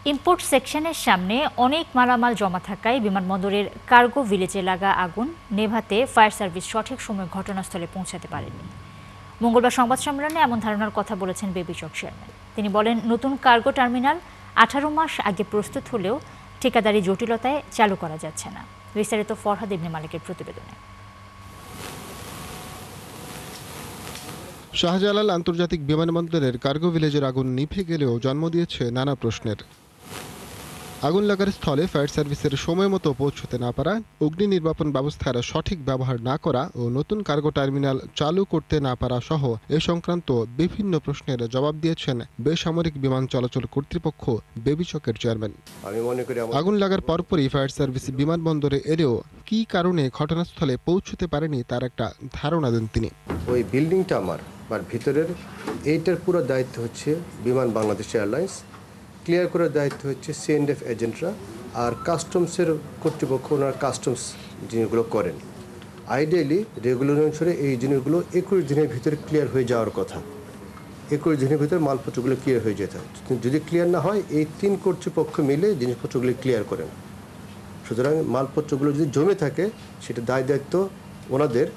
Import সেকশনের সামনে অনেক মালামাল জমা থাকায় বিমানবন্দরের কার্গো ভিলেজে লাগা আগুন নেভাতে ফায়ার সার্ভিস সঠিক সময়ে ঘটনাস্থলে পৌঁছাতে পারেনি। মঙ্গলবার সংবাদ সম্মেলনে এমন ধারণার কথা বলেছেন বেবিচক চেয়ারম্যান। তিনি বলেন, নতুন কার্গো টার্মিনাল 18 মাস আগে প্রস্তুত হলেও ঠিকাদারি জটিলতায় চালু করা যাচ্ছে না। বিস্তারিত ফরহাদ ইবনে মালিকের প্রতিবেদনে। শাহজালাল আন্তর্জাতিক বিমানবন্দরের কার্গো ভিলেজের আগুন নিভে গেলেও জন্ম দিয়েছে নানা প্রশ্নের। আগুন লাগার স্থলে ফায়ার সার্ভিসের সময় মতো পৌঁছতে না পারা, অগ্নি নির্বাপন ব্যবস্থার সঠিক ব্যবহার না করা ও নতুন কার্গো টার্মিনাল চালু করতে না পারা সহ এ সংক্রান্ত বিভিন্ন প্রশ্নের জবাব দিয়েছেন বেসামরিক বিমান চলাচল কর্তৃপক্ষ বেবিচকের চেয়ারম্যান। আগুন লাগার পরপরই ফায়ার সার্ভিস বিমানবন্দরে এলেও কী কারণে ঘটনাস্থলে পৌঁছতে পারেনি তার একটা ধারণা দেন তিনি। ওই বিল্ডিংটা আমার ভিতরের এইটার পুরো দায়িত্ব হচ্ছে বিমান বাংলাদেশ এয়ারলাইন্স, ক্লিয়ার করার দায়িত্ব হচ্ছে সিএনএফ এজেন্টরা, আর কাস্টমসের কর্তৃপক্ষ ওনার কাস্টমস জিনিসগুলো করেন। আইডিয়ালি রেগুলার অনুসারে এই জিনিসগুলো 21 দিনের ভিতরে ক্লিয়ার হয়ে যাওয়ার কথা। 21 দিনের ভিতরে মালপত্রগুলো ক্লিয়ার হয়ে যেতে হয়। যদি ক্লিয়ার না হয় এই 3 কর্তৃপক্ষ মিলে জিনিসপত্রগুলো ক্লিয়ার করেন। সুতরাং মালপত্রগুলো যদি জমে থাকে সেটা দায়িত্ব ওনাদের,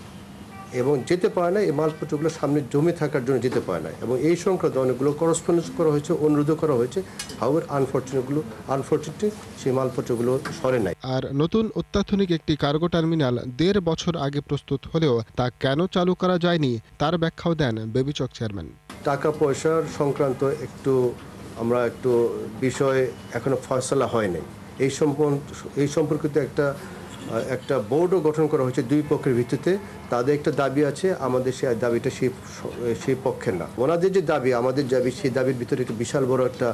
এবং যেতে পারে না এই মালপত্রগুলো সামনে জমে থাকার জন্য যেতে পারে না, এবং এই সংক্রান্ত অনেকগুলো করসপন্ডেন্স করা হয়েছে, অনুরোধ করা হয়েছে। হাউয়ার আনফরচুনেটলি সেই মালপত্রগুলো সরে নাই। আর নতুন অত্যাধুনিক একটি কার্গো টার্মিনাল 1.5 বছর আগে প্রস্তুত হলেও তা কেন চালু করা যায়নি তার ব্যাখ্যাও দেন বেবিচক চেয়ারম্যান। টাকা পয়সার সংক্রান্ত আমরা একটু বিষয় এখনো ফয়সালা হয় নাই। এই সম্পর্কিত একটা বোর্ডও গঠন করা হয়েছে দুই পক্ষের ভিত্তিতে। তাদের একটা দাবি আছে, আমাদের সেই দাবিটা সেই পক্ষের না। ওনাদের যে দাবি আমাদের দাবি, সেই দাবির ভিতরে একটা বিশাল বড় একটা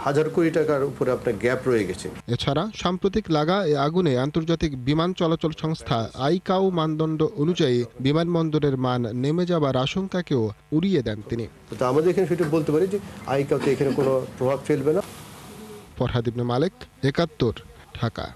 1000 কোটি টাকার উপরে আপনার গ্যাপ রয়ে গেছে। এছাড়া সাম্প্রতিক লাগা এ আগুনে আন্তর্জাতিক বিমান চলাচল সংস্থা আইকাও মানদণ্ড অনুযায়ী বিমানবন্দরের মান নেমে যাবার আশঙ্কাকেও উড়িয়ে দেন তিনি। তো আমাদের এখানে সেটা বলতে পারি যে আইকাওতে এখানে কোনো প্রভাব ফেলবে না। ফরহাদ ইবনে মালিক, 71, ঢাকা।